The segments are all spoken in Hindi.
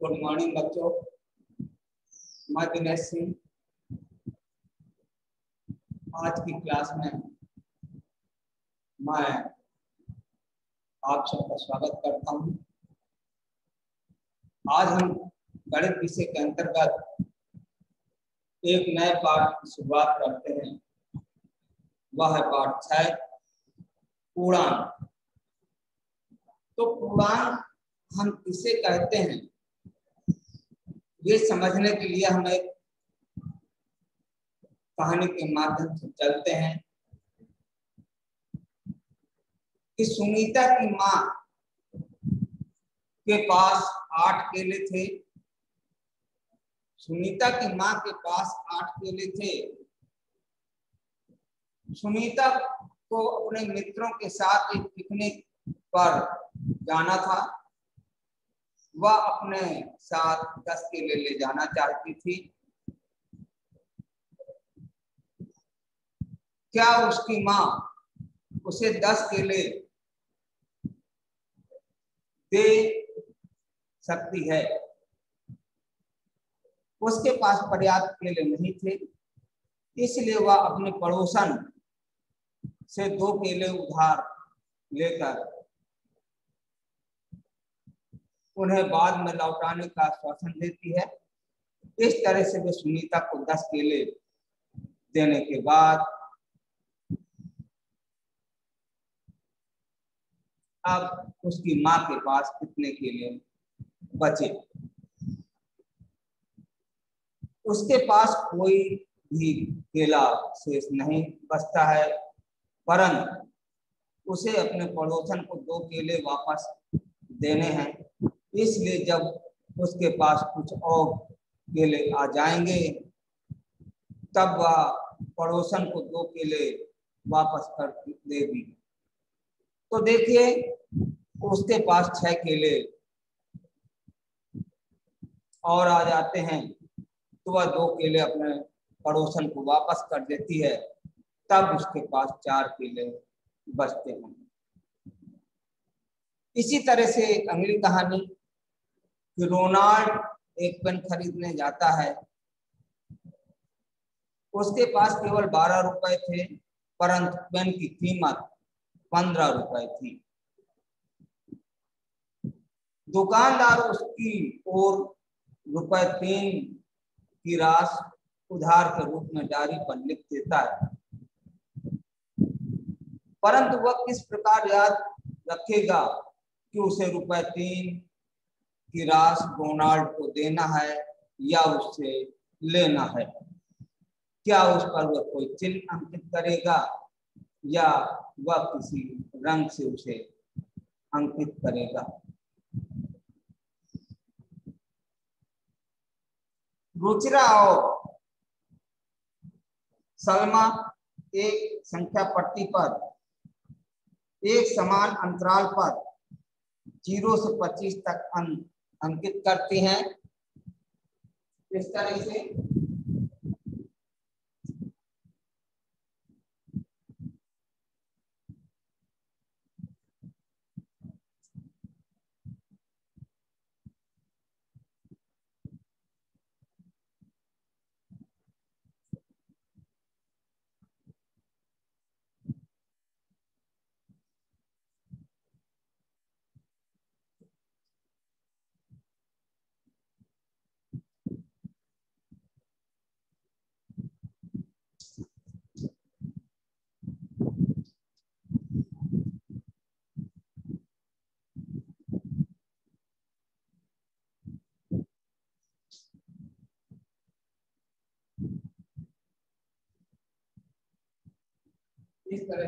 गुड मॉर्निंग बच्चों। मैं दिनेश सिंह आज की क्लास में मैं आप सबका स्वागत करता हूं। आज हम गणित विषय के अंतर्गत एक नए पाठ की शुरुआत करते हैं। वह है पाठ 6 पूर्णांक। तो पूर्णांक हम किसे कहते हैं ये समझने के लिए हम एक कहानी के माध्यम से चलते हैं कि सुनीता की माँ के पास 8 केले थे। सुनीता की माँ के पास 8 केले थे। सुनीता को अपने मित्रों के साथ एक पिकनिक पर जाना था। वह अपने साथ 10 केले ले जाना चाहती थी। क्या उसकी माँ उसे 10 केले दे सकती है? उसके पास पर्याप्त केले नहीं थे, इसलिए वह अपने पड़ोसन से 2 केले उधार लेकर उन्हें बाद में लौटाने का आश्वासन देती है। इस तरह से वे सुनीता को 10 केले देने के बाद अब उसकी माँ के पास कितने केले बचे? उसके पास कोई भी केला शेष नहीं बचता है, परंतु उसे अपने पड़ोसन को 2 केले वापस देने हैं। इसलिए जब उसके पास कुछ और केले आ जाएंगे तब वह पड़ोसन को 2 केले वापस कर देगी। तो देखिए उसके पास 6 केले और आ जाते हैं, तो वह 2 केले अपने पड़ोसन को वापस कर देती है। तब उसके पास 4 केले बचते हैं। इसी तरह से एक अगली कहानी कि रोनाल्ड एक पेन खरीदने जाता है। उसके पास केवल 12 रुपए थे, परंतु पेन की कीमत 15 रुपए थी। दुकानदार उसकी ओर ₹3 की राशि उधार के रूप में डायरी पर लिख देता है, परंतु वह किस प्रकार याद रखेगा कि उसे ₹3 की राशि रोनाल्ड को देना है या उससे लेना है? क्या उस पर वह कोई चिन्ह अंकित करेगा या वह किसी रंग से उसे अंकित करेगा? रुचिरा और सलमा एक संख्या पट्टी पर एक समान अंतराल पर 0 से 25 तक अंकित करती हैं। इस तरह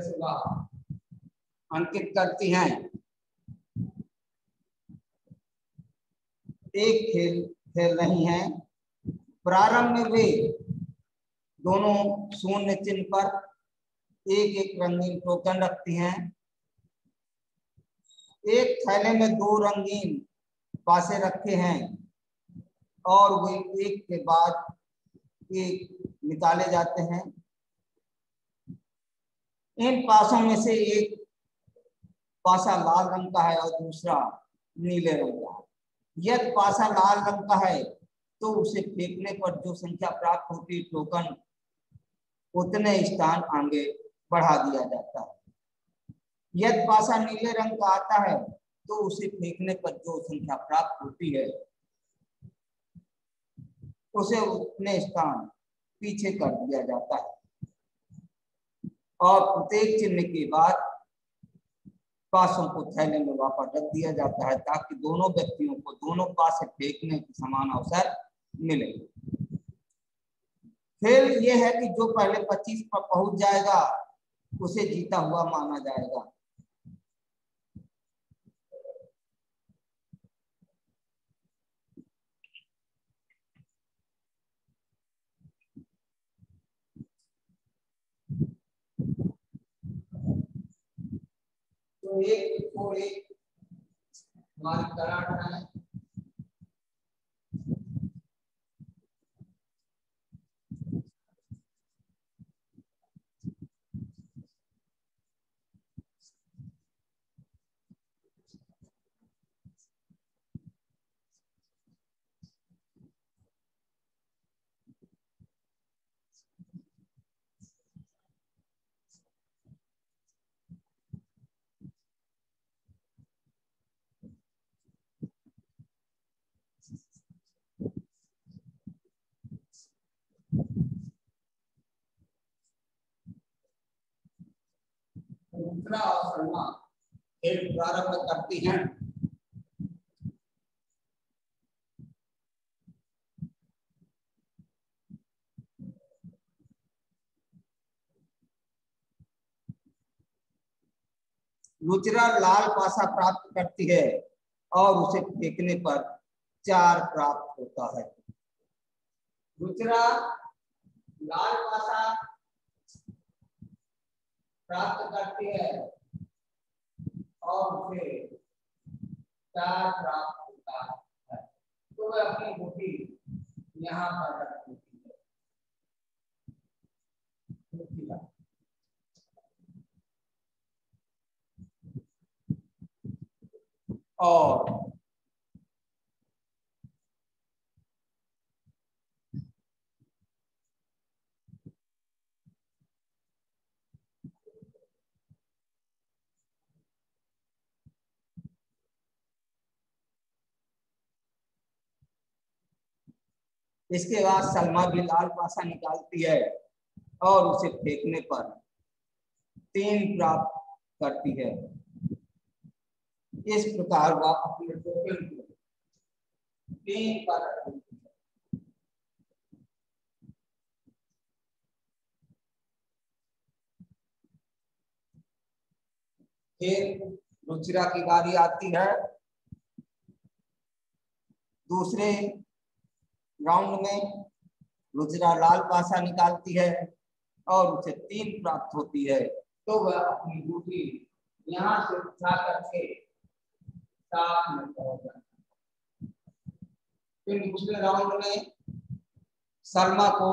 से वह अंकित करती हैं। एक खेल नहीं है। प्रारंभ में वे दोनों शून्य चिन्ह पर एक एक रंगीन टोकन रखती हैं। एक थैले में 2 रंगीन पासे रखे हैं और वे एक के बाद एक निकाले जाते हैं। इन पासों में से एक पासा लाल रंग का है और दूसरा नीले रंग का है। यदि पासा लाल रंग का है तो उसे फेंकने पर जो संख्या प्राप्त होती है टोकन उतने स्थान आगे बढ़ा दिया जाता है। यदि पासा नीले रंग का आता है तो उसे फेंकने पर जो संख्या प्राप्त होती है उसे उतने स्थान पीछे कर दिया जाता है और प्रत्येक चिन्ह के बाद पासों को थैले में वापस रख दिया जाता है ताकि दोनों व्यक्तियों को दोनों पासे फेंकने के समान अवसर मिले। खेल यह है कि जो पहले 25 पर पहुंच जाएगा उसे जीता हुआ माना जाएगा। तो एक को एक हमारी करार है। रुद्रा और सलमा खेल प्रारंभ करती हैं। रुचिरा लाल पासा प्राप्त करती है और उसे फेंकने पर 4 प्राप्त होता है। रुचिरा लाल पासा प्राप्त करती है और उसे 4 प्राप्त होता है तो वह अपनी गुटी यहाँ पर रख देती है। और इसके बाद सलमा भी लाल पासा निकालती है और उसे फेंकने पर 3 प्राप्त करती है। इस प्रकार वह अपने टोकन को 3 पर रखती है। फिर रुचिरा की बारी आती है। दूसरे राउंड में रुचिरा लाल पासा निकालती है और उसे 3 प्राप्त होती है तो वह अपनी गुटी यहाँ से उठा करके साथ में पहुंच जाती है। फिर दूसरे राउंड में सलमा को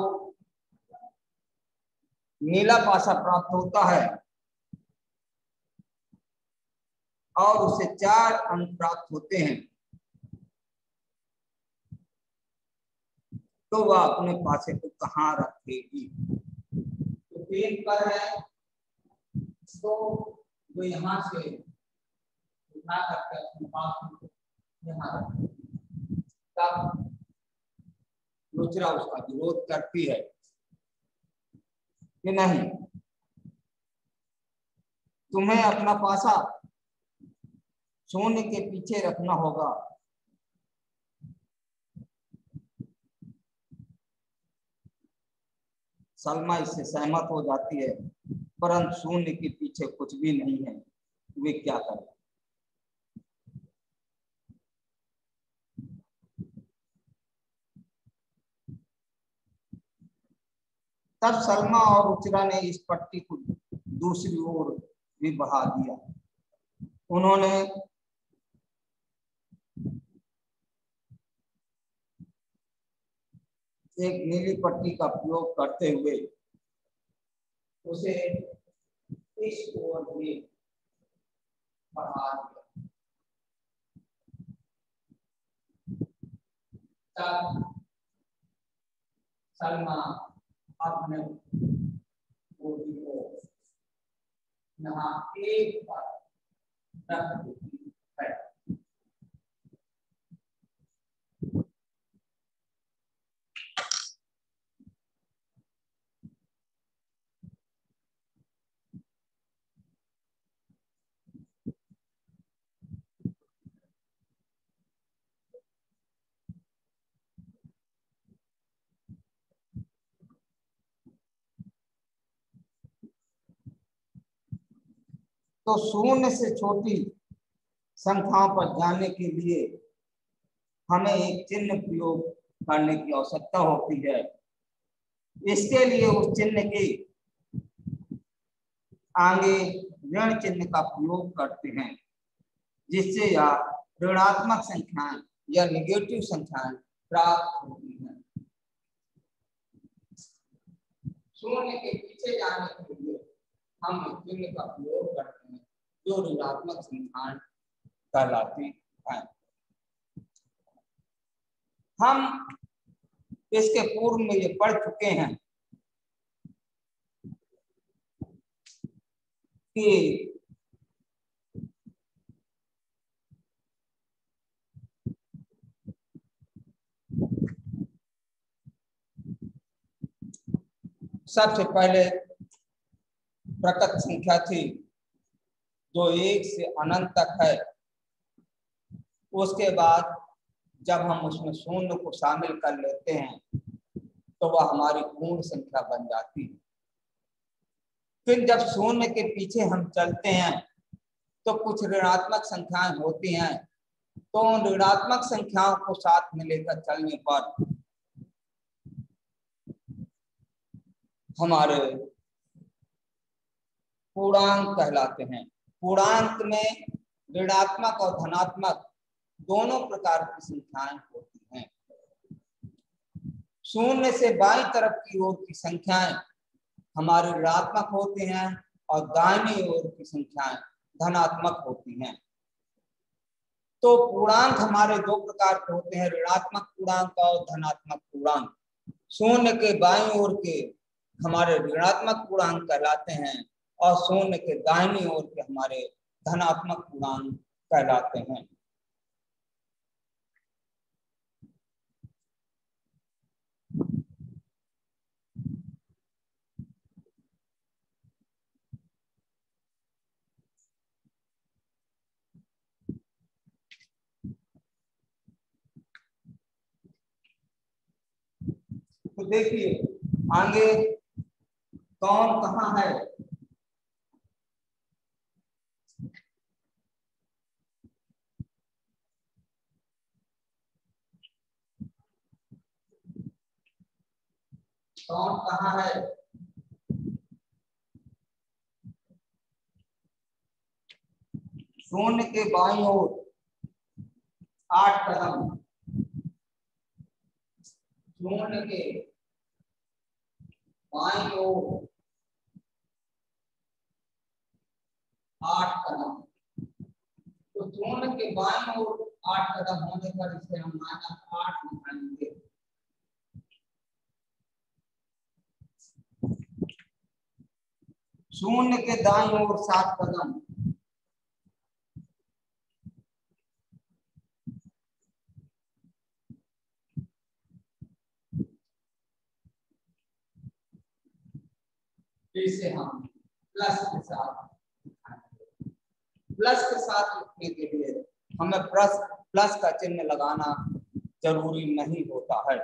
नीला पासा प्राप्त होता है और उसे 4 अंक प्राप्त होते हैं तो वह अपने पासे को कहाँ रखेगी। तो 3 पर है तो वो यहाँ से उठा करके अपने पास यहाँ रखेगी। तब रुचिरा उसका विरोध करती है कि नहीं, तुम्हें अपना पासा शून्य के पीछे रखना होगा। सलमा इससे सहमत हो जाती है परंतु शून्य के पीछे कुछ भी नहीं है, वे क्या करें। तब सलमा और रुचिरा ने इस पट्टी को दूसरी ओर भी बढ़ा दिया। उन्होंने एक नीली पट्टी का प्रयोग करते हुए उसे इस ओर भी बढ़ा दिया। तब सलमा अपने गोदी को यहाँ एक बार रख देती है। तो शून्य से छोटी संख्याओं पर जाने के लिए हमें एक चिन्ह प्रयोग करने की आवश्यकता होती है। इसके लिए उस चिन्ह के आगे ऋण चिन्ह का प्रयोग करते हैं, जिससे यह ऋणात्मक संख्याएं या निगेटिव संख्याएं प्राप्त होती हैं। शून्य के पीछे जाने के लिए हम चिन्ह का प्रयोग करते हैं जो ऋणात्मक संख्याएं कहलाती हैं। हम इसके पूर्व में ये पढ़ चुके हैं कि सबसे पहले प्रकट संख्या थी जो 1 से अनंत तक है। उसके बाद जब हम उसमें शून्य को शामिल कर लेते हैं तो वह हमारी पूर्ण संख्या बन जाती है। फिर जब शून्य के पीछे हम चलते हैं तो कुछ ऋणात्मक संख्याएं होती हैं, तो उन ऋणात्मक संख्याओं को साथ में लेकर चलने पर हमारे पूर्णांक कहलाते हैं। पूर्णांक में ऋणात्मक और धनात्मक दोनों प्रकार की संख्याएं होती हैं। शून्य से बाईं तरफ की ओर की संख्याएं हमारे ऋणात्मक होती हैं और दाहिनी ओर की संख्याएं धनात्मक होती हैं। तो पूर्णांक हमारे दो प्रकार के होते हैं, ऋणात्मक पूर्णांक और धनात्मक पूर्णांक। शून्य के बाईं ओर के हमारे ऋणात्मक पूर्णांक कहलाते हैं और शून्य के दाहिनी ओर के हमारे धनात्मक पूर्णांक कहलाते हैं। तो देखिए आगे कौन कहाँ है। कौन कहाँ है? शून्य के बाईं ओर 8 कदम, शून्य के बाईं ओर 8 कदम। तो शून्य के बाईं ओर 8 कदम होने पर इसे हम -8 निकालेंगे। शून्य के दाईं ओर 7 कदम, इसे हम प्लस के साथ दिखाएंगे। प्लस के साथ लिखने के लिए हमें प्लस का चिन्ह लगाना जरूरी नहीं होता है।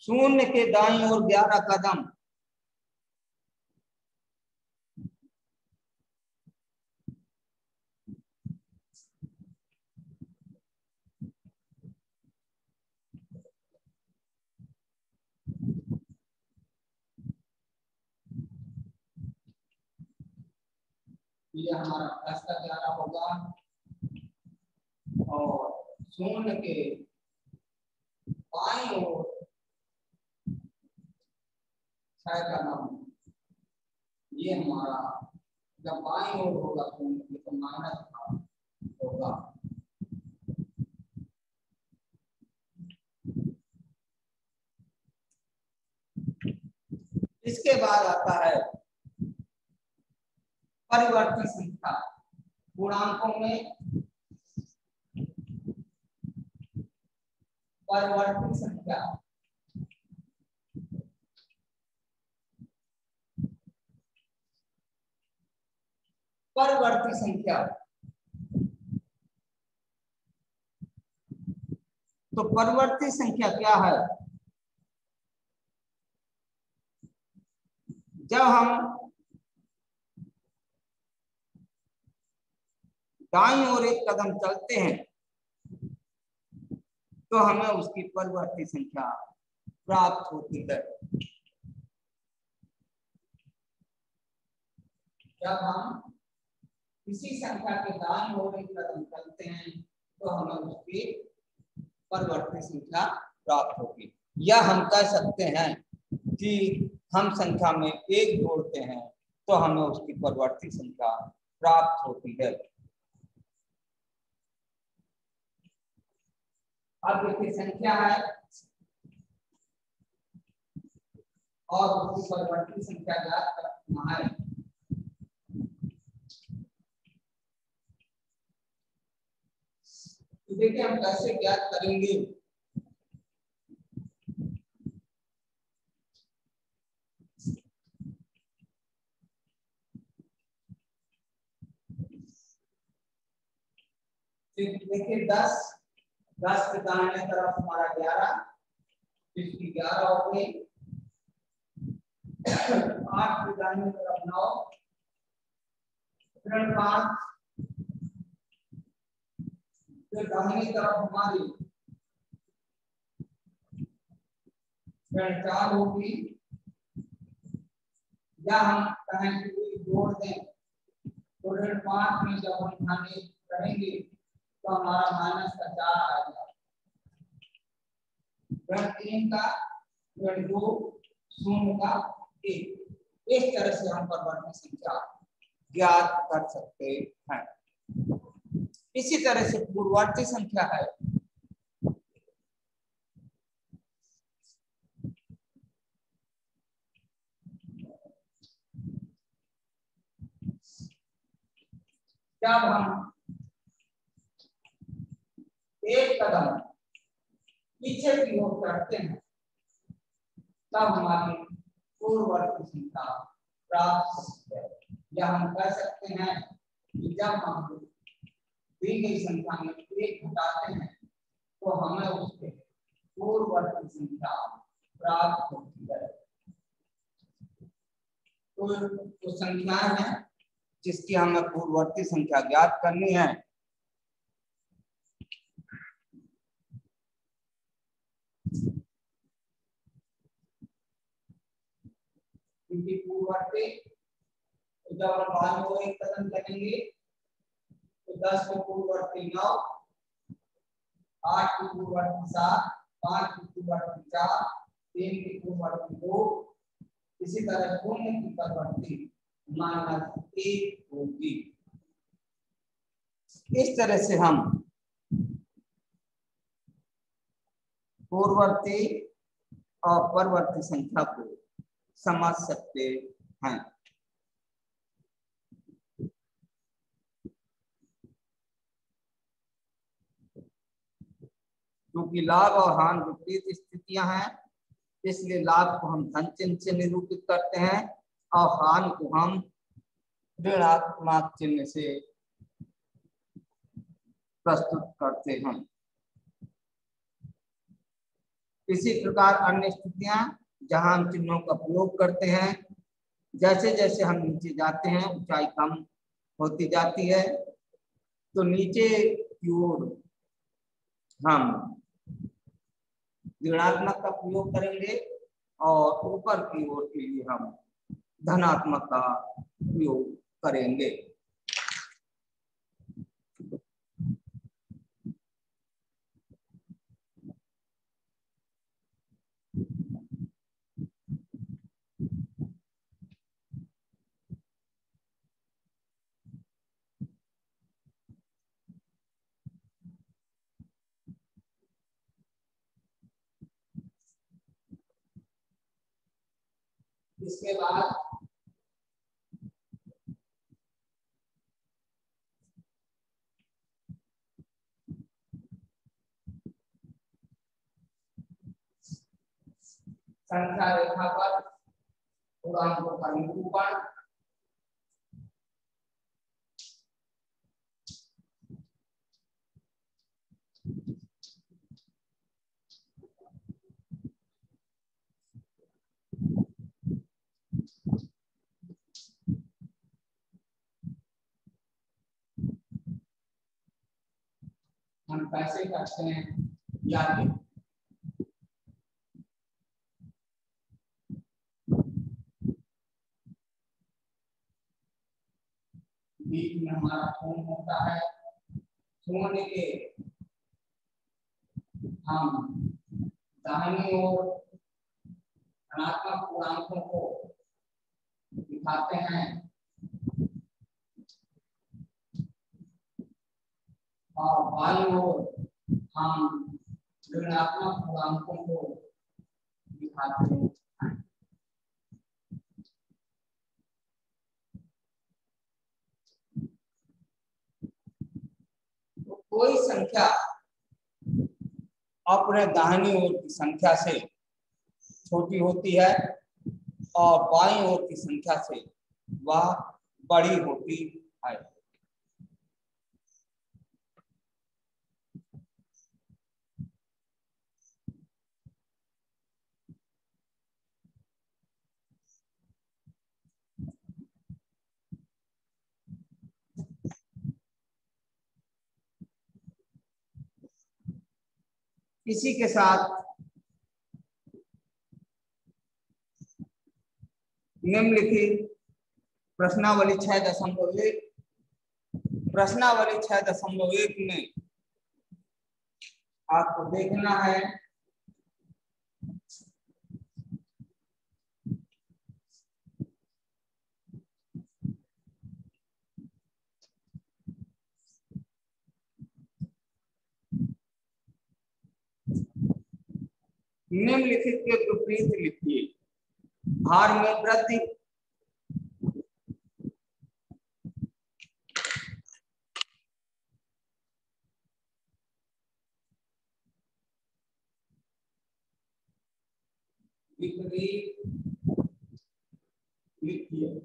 शून्य के दाईं ओर 11 कदम, ये हमारा प्लस का 11 होगा। और शून्य के बाईं ओर 6 कदम, ये हमारा जब बाईं ओर होगा तो माइनस होगा। इसके बाद आता है परिवर्ती संख्या। पूर्णांकों में परिवर्ती संख्या परिवर्ती संख्या तो परिवर्ती संख्या क्या है? जब हम दाईं ओर एक कदम चलते हैं तो हमें उसकी परिवर्ती संख्या प्राप्त होती है। जब हम किसी संख्या के दाईं ओर एक कदम चलते हैं तो हमें उसकी परिवर्ती संख्या प्राप्त होगी। या हम कह सकते हैं कि हम संख्या में एक जोड़ते हैं तो हमें उसकी परिवर्ती संख्या प्राप्त होती है। अब देखिए संख्या है और उसकी परिवर्ती संख्या ज्ञात करना है। तो देखिए हम कैसे ज्ञात करेंगे। देखिए 10 के दाहिने तरफ हमारा 11, इसकी 11 हो गई। 8 के दाहिने तरफ 9, 5 फिर दाहिनी तरफ हमारी 4 होगी। या हम कहें कि जोड़ दें तो 5 में जब हम शामिल करेंगे तो हमारा माइनस का 4 आएगा। 3 का 2 0 का 1। इस तरह से हम परिवर्ती संख्या ज्ञात कर सकते हैं। इसी तरह से पूर्ववर्ती संख्या है। जब हम एक कदम पीछे की ओर करते हैं तब हमारी पूर्ववर्ती संख्या प्राप्त होती है। या हम कह सकते हैं कि जब हम दी गई संख्या में एक घटाते हैं तो हमें उसके पूर्ववर्ती संख्या प्राप्त होती है। तो संख्याएं हैं जिसकी हमें पूर्ववर्ती संख्या ज्ञात करनी है। क्योंकि पूर्ववर्ती जब हम बाईं ओर एक कदम चलेंगे तो 10 के पूर्ववर्ती 9, 8 के पूर्ववर्ती 7, 5 के पूर्ववर्ती 4, 3 के पूर्ववर्ती 2, इसी तरह शून्य की परिवर्ती -1 होगी। इस तरह से हम पूर्ववर्ती और परवर्ती संख्या को समझ सकते हैं। क्योंकि लाभ और हानि विपरीत स्थितियां हैं, इसलिए लाभ को हम धन चिन्ह से निरूपित करते हैं और हानि को हम ऋणात्मक चिन्ह से प्रस्तुत करते हैं। इसी प्रकार अन्य स्थितियां जहां हम चिन्हों का प्रयोग करते हैं, जैसे जैसे हम नीचे जाते हैं ऊंचाई कम होती जाती है, तो नीचे की ओर हम ऋणात्मक का प्रयोग करेंगे और ऊपर की ओर के लिए हम धनात्मक का प्रयोग करेंगे। इसके बाद संख्या रेखा पर पूर्णांकों का निरूपण। हम कैसे करते हैं याद रखें। बीच में हमारा कोण होता है, कोण के हम दाहिनी ओर धनात्मक पूर्णांकों को दिखाते हैं और बाईं ओर हम ऋणात्मक पूर्णांकों को दिखाते हैं। तो कोई संख्या अपने दाहिनी ओर की संख्या से छोटी होती है और बाईं ओर की संख्या से वह बड़ी होती है। इसी के साथ निम्नलिखित प्रश्नावली 6.1 प्रश्नावली 6.1 में आपको देखना है निम्नलिखित के विपरीत लिखिए। भार में वृद्धि, विपरीत लिखिए।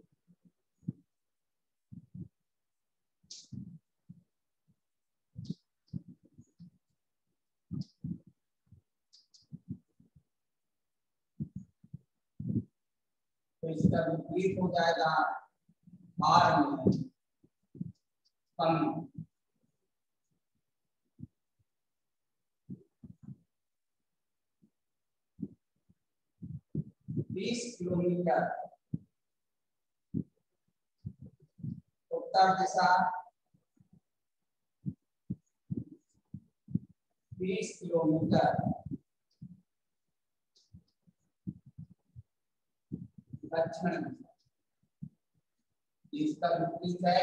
तो इसका विपरीत हो जाएगा भार में कमी। बीस किलोमीटर उत्तर दिशा, 20 किलोमीटर दक्षिण दिशा। इसका विपरीत है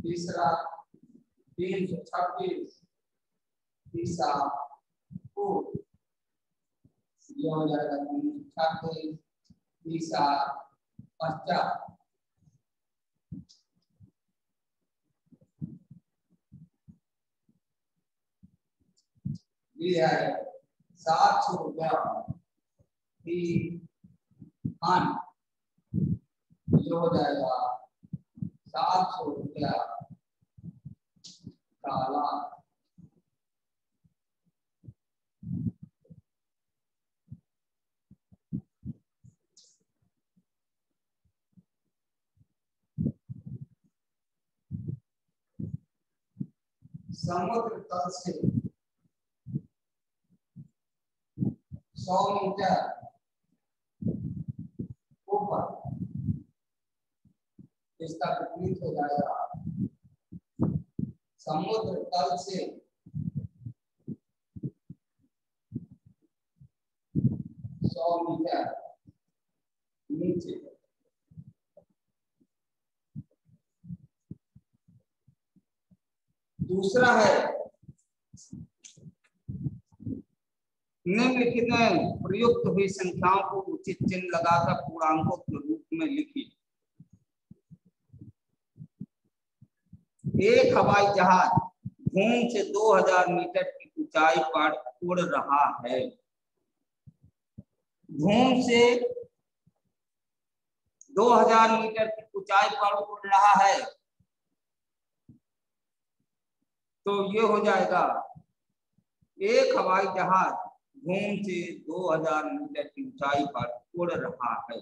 तीसरा 326 दिशा पूर्व, ये हो जाएगा 326 दिशा पश्चात। ये है 700 रुपया ये हो जाएगा 700 रुपया काला। समुद्र तल से 100 मीटर ऊपर, इसका विपरीत हो जाएगा समुद्र तल से 100 मीटर नीचे। दूसरा है निम्नलिखित में प्रयुक्त हुई संख्याओं को उचित चिन्ह लगाकर पूर्णांकों के रूप में लिखिए। एक हवाई जहाज भूमि से 2000 मीटर की ऊंचाई पर उड़ रहा है। भूमि से 2000 मीटर की ऊंचाई पर उड़ रहा है, तो ये हो जाएगा एक हवाई जहाज भूमि से 2000 मीटर की ऊंचाई पर उड़ रहा है।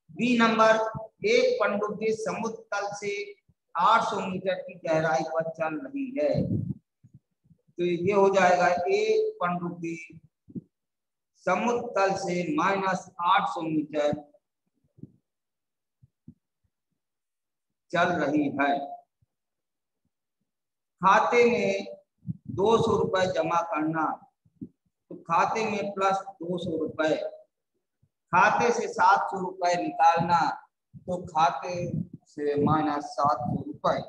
बी नंबर, एक पनडुब्बी समुद्र तल से 800 मीटर की गहराई पर चल रही है, तो ये हो जाएगा एक पनडुब्बी समुद्र तल से -800 मीटर चल रही है। खाते में 200 रुपए जमा करना, तो खाते में प्लस 200 रुपए, खाते से 700 रुपए निकालना, तो खाते से -700 रुपए।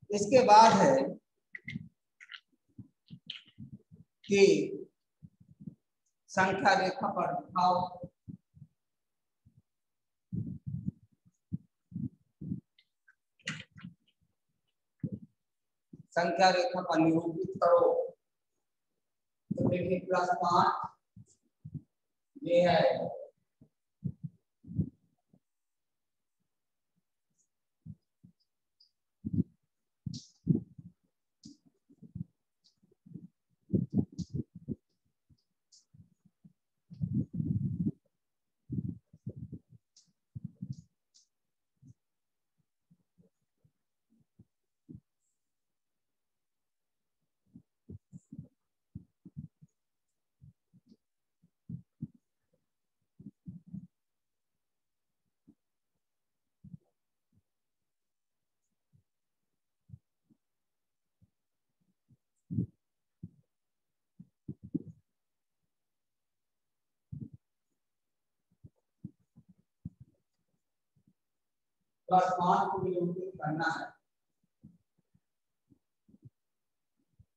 इसके बाद है कि संख्या रेखा पर दिखाओ। संख्या रेखा पर निरूपित करो। तो देखिए +5 ये है, +5 को निरूपित करना है।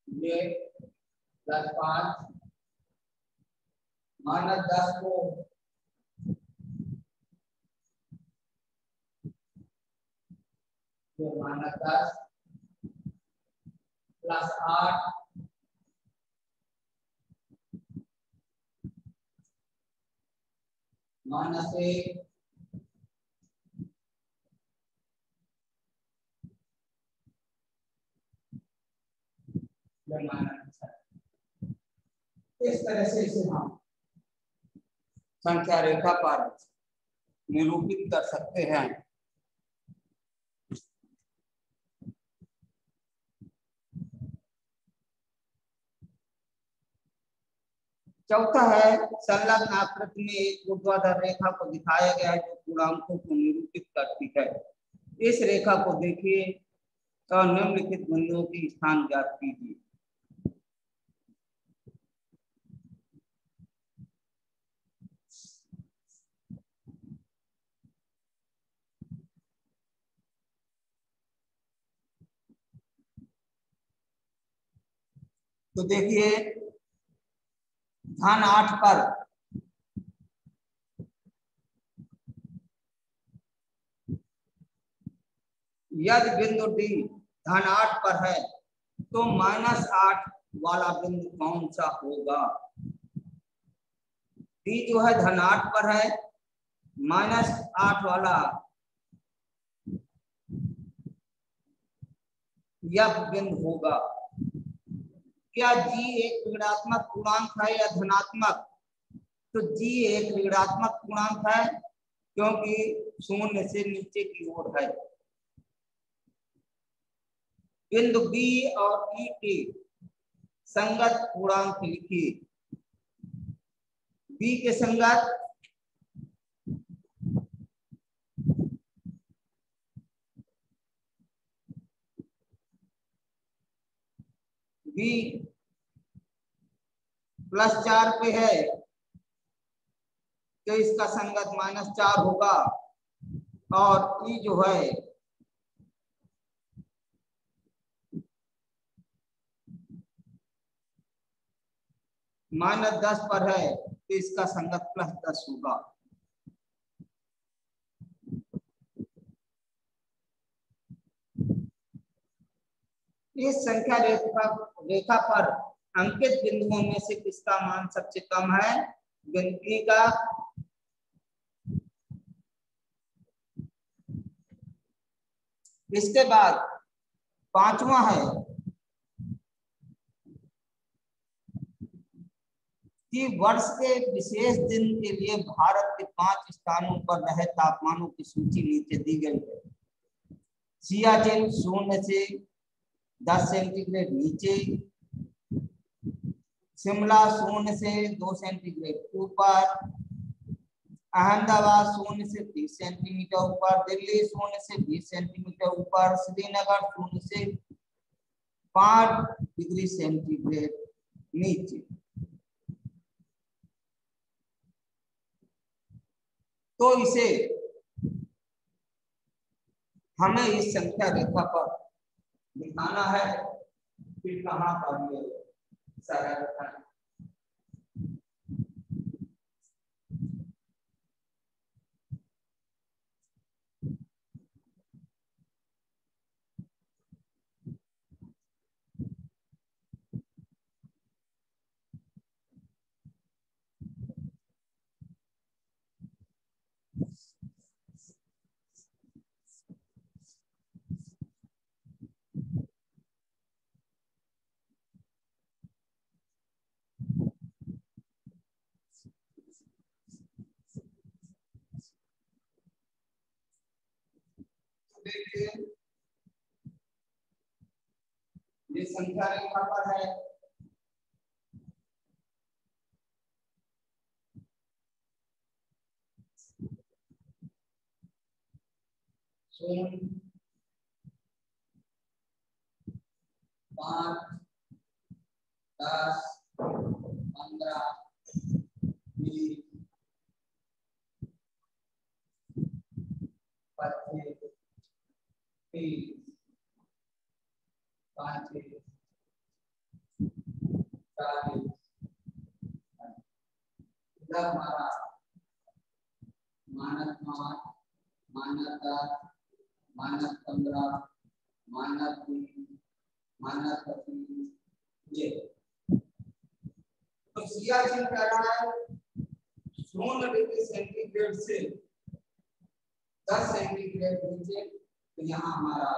ये +5 -10 को -10 +8 -1 इस तरह से इसे हम संख्या रेखा पर निरूपित कर सकते हैं। चौथा है संलग्न आकृति में एक ऊर्ध्वाधर रेखा को दिखाया गया है जो पूर्णांकों को निरूपित करती है। इस रेखा को देखिए और निम्नलिखित बिंदुओं की स्थान ज्ञात कीजिए। तो देखिए धन 8 पर यदि बिंदु डी धन 8 पर है तो -8 वाला बिंदु कौन सा होगा? डी जो है धन 8 पर है, -8 वाला यह बिंदु होगा। क्या जी एक ऋणात्मक पूर्णांक है या धनात्मक? तो जी एक ऋणात्मक पूर्णांक है क्योंकि 0 से नीचे की ओर है। बिंदु बी और ई के संगत पूर्णांक लिखिए। बी के संगत बी +4 पे है तो इसका संगत -4 होगा, और ई जो है -10 पर है तो इसका संगत +10 होगा। इस संख्या रेखा पर अंकित बिंदुओं में से किसका मान सबसे कम है? गिनती का इसके बाद 5वां है कि वर्ष के विशेष दिन के लिए भारत के 5 स्थानों पर रहे तापमानों की सूची नीचे दी गई है। सियाचिन 0 से 10 सेंटीग्रेड नीचे, शिमला 0 से 2 सेंटीग्रेड ऊपर, अहमदाबाद 0 से 30 सेंटीमीटर ऊपर, दिल्ली 0 से 20 सेंटीमीटर ऊपर, श्रीनगर 0 से 5 डिग्री सेंटीग्रेड नीचे। तो इसे हमें इस संख्या रेखा पर दिखाना है कि कहां पर ये शहर है। देखिए ये संख्या रेखा पर है, शून्य 5 10 15 20 25 30 35 40 इधर हमारा -8 -10 -15 -20 -25 ये। तो सियाचिन कह रहा है 0 डिग्री सेंटीग्रेड से 10 सेंटीग्रेड नीचे, तो यहाँ हमारा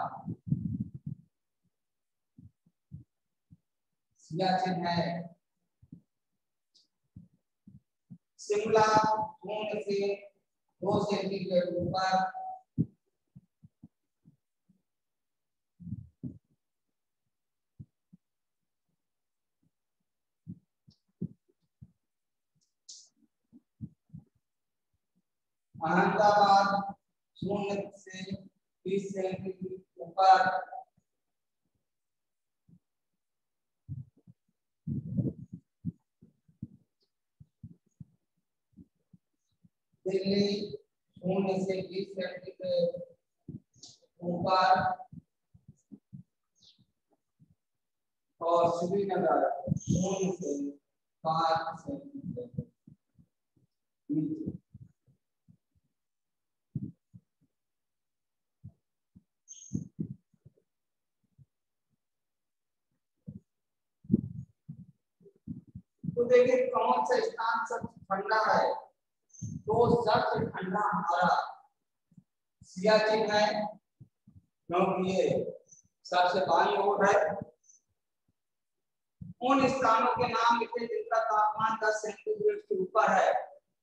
सियाचिन है। शिमला 0 से 2 सेंटीग्रेड ऊपर, अहमदाबाद 0 से 20 सेंटीग्रेड ऊपर, दिल्ली 0 से 20 सेंटीग्रेड ऊपर, और श्रीनगर 0 से 5 सेंटीग्रेड नीचे। तो देखिए कौन सा स्थान सबसे ठंडा है? तो सबसे ठंडा हमारा सियाचिन है, क्योंकि ये सबसे बाईं ओर है। उन स्थानों के नाम लिखे जिनका तापमान 10 सेंटीग्रेड से ऊपर है।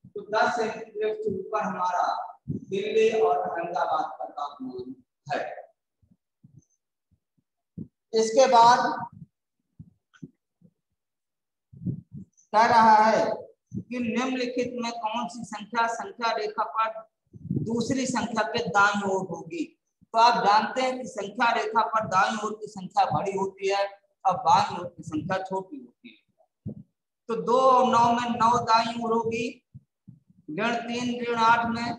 तो 10 सेंटीग्रेड से ऊपर हमारा दिल्ली और अहमदाबाद का तापमान है। इसके बाद कह रहा है कि निम्नलिखित में कौन सी संख्या रेखा पर दूसरी संख्या के दाईं ओर होगी। तो आप जानते हैं कि संख्या रेखा पर दाईं ओर की संख्या बड़ी होती है अब बाईं ओर की संख्या छोटी होती है। तो 2 और 9 में 9 दाईं ओर होगी, ऋण 3 ऋण 8 में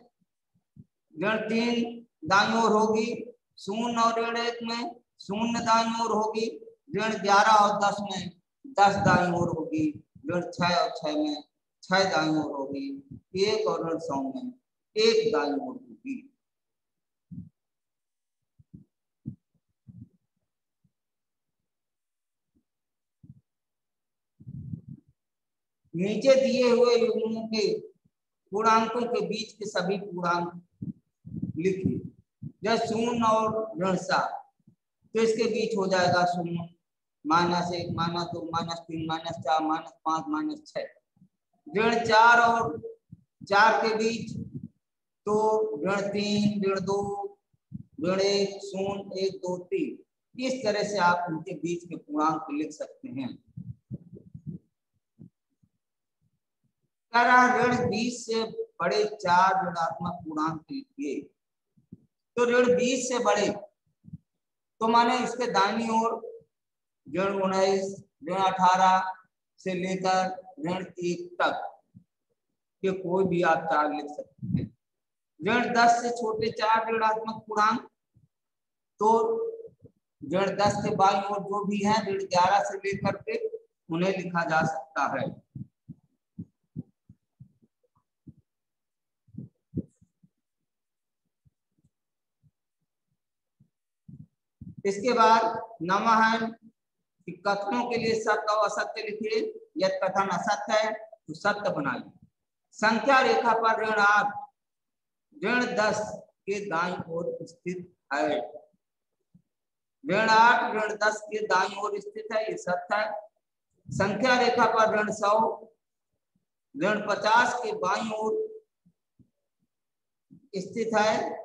ऋण 3 दाईं ओर होगी, 0 और ऋण 1 में 0 दाईं ओर होगी, ऋण 11 और 10 में 10 दाईं ओर होगी, ऋण 6 और 6 में 6 दाईं ओर होगी, 1 और ऋण 100 में 1 दाईं ओर होगी। नीचे दिए हुए युग्मों के पूर्णांकों के बीच के सभी पूर्णांक लिखिए। जैसे 0 और ऋण 7, तो इसके बीच हो जाएगा 0, -1, -2, -3, -4, -5, -6। ऋण 4 और 4 के बीच तो ऋण 3, ऋण 2, ऋण 1, 0, 1, 2, 3। इस तरह से आप उनके बीच के पूर्णांक लिख सकते हैं। ऋण 20 से बड़े 4 ऋणात्मक पूर्णांक लिखिए। तो ऋण 20 से बड़े तो माने इसके दाहिनी ओर ऋण 19, ऋण 18 से लेकर ऋण 1 तक ये कोई भी आप 4 लिख सकते हैं। ऋण 10 से छोटे 4 ऋणात्मक पूर्णांक तो ऋण 10 के बाईं ओर जो भी है ऋण 11 से लेकर के उन्हें लिखा जा सकता है। इसके बाद 9वां है कि कथनों के लिए सत्य और असत्य लिखिए। यदि कथन असत्य है तो सत्य बनाइए। संख्या रेखा पर ऋण 8 ऋण 10 के दाईं ओर स्थित है। ऋण 8 ऋण 10 के दाईं ओर स्थित है, ये सत्य है। संख्या रेखा पर ऋण 100 ऋण 50 के बाईं ओर स्थित है,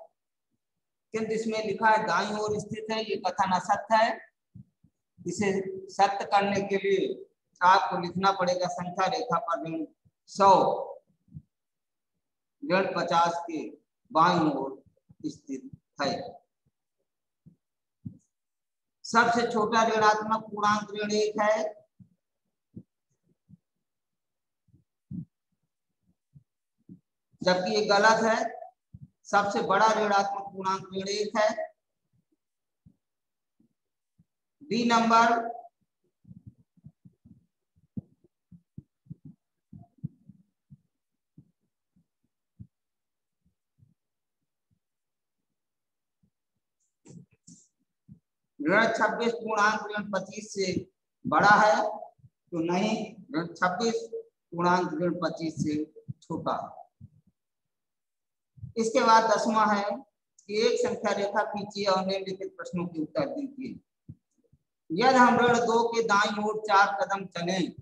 किंतु इसमें लिखा है दाईं ओर स्थित है, ये कथन असत्य है। इसे सत्य करने के लिए आपको लिखना पड़ेगा संख्या रेखा पर ऋण 100 ऋण 50 के बाईं ओर स्थित है। सबसे छोटा ऋणात्मक पूर्णांक ऋण 1 है। जबकि ये गलत है। सबसे बड़ा ऋणात्मक पूर्णांक ऋण 1 है। डी नंबर ऋण 26 पूर्णांक ऋण 25 से बड़ा है तो नहीं, ऋण 26 पूर्णांक ऋण 25 से छोटा है। इसके बाद 10वां है कि एक संख्या रेखा खींचिए और निम्नलिखित प्रश्नों के उत्तर दीजिए। यदि हम ऋण 2 के दाईं ओर 4 कदम चलें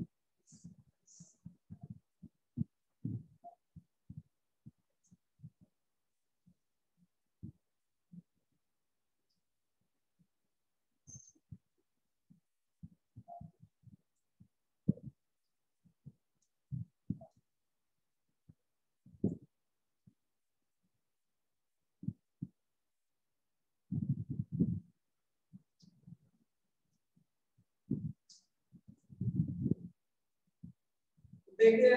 देखिए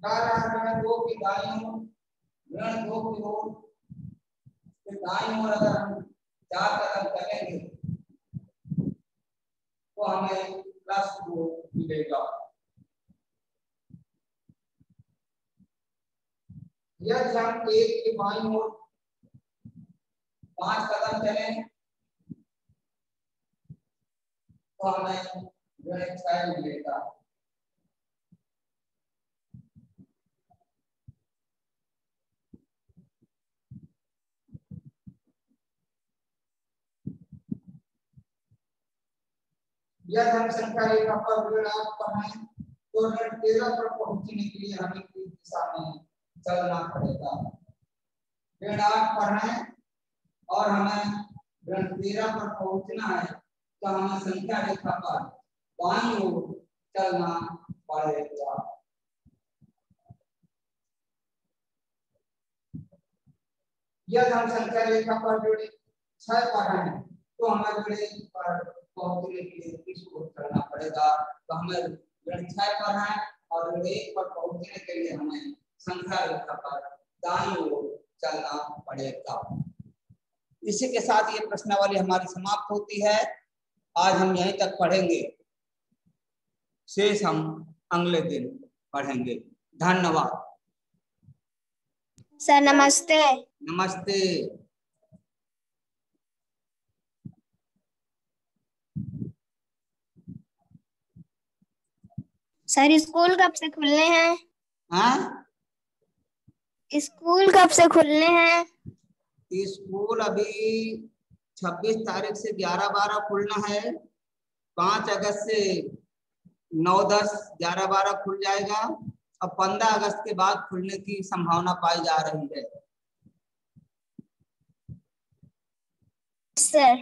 ऋण 2 की दाईं ओर ऋण 2 की ओर दाईं ओर अगर हम 4 कदम चलेंगे तो हमें +2 मिलेगा। यदि हम 1 के बाईं ओर 5 कदम चलें तो हमें ऋण 6 मिलेगा। यदि हम संख्या रेखा पर ऋण 8 पर हैं तो ऋण 13 पर पहुंचने के लिए हमें किस दिशा में चलना पड़ेगा। ऋण 8 पर हैं और हमें ऋण 13 पर पहुंचना है तो हमें संख्या रेखा पर बाईं ओर चलना पड़ेगा। यदि हम संख्या रेखा पर ऋण 6 पर हैं तो हमें ऋण 1 पर पहुंचने के लिए 30 को करना पड़ेगा। तो हमें ऋण 6 पर है और ऋण 1 पर पहुंचने के लिए हमें संख्या रेखा पर दाईं ओर चलना पड़ेगा। इसी के साथ ये प्रश्नावली हमारी समाप्त होती है। आज हम यहीं तक पढ़ेंगे, शेष हम अगले दिन पढ़ेंगे। धन्यवाद सर। नमस्ते। नमस्ते। सर स्कूल कब से खुलने हैं? हाँ, स्कूल कब से खुलने हैं? स्कूल अभी 26 तारीख से 11-12 खुलना है। 5 अगस्त से 9-10 11-12 खुल जाएगा। अब 15 अगस्त के बाद खुलने की संभावना पाई जा रही है। सर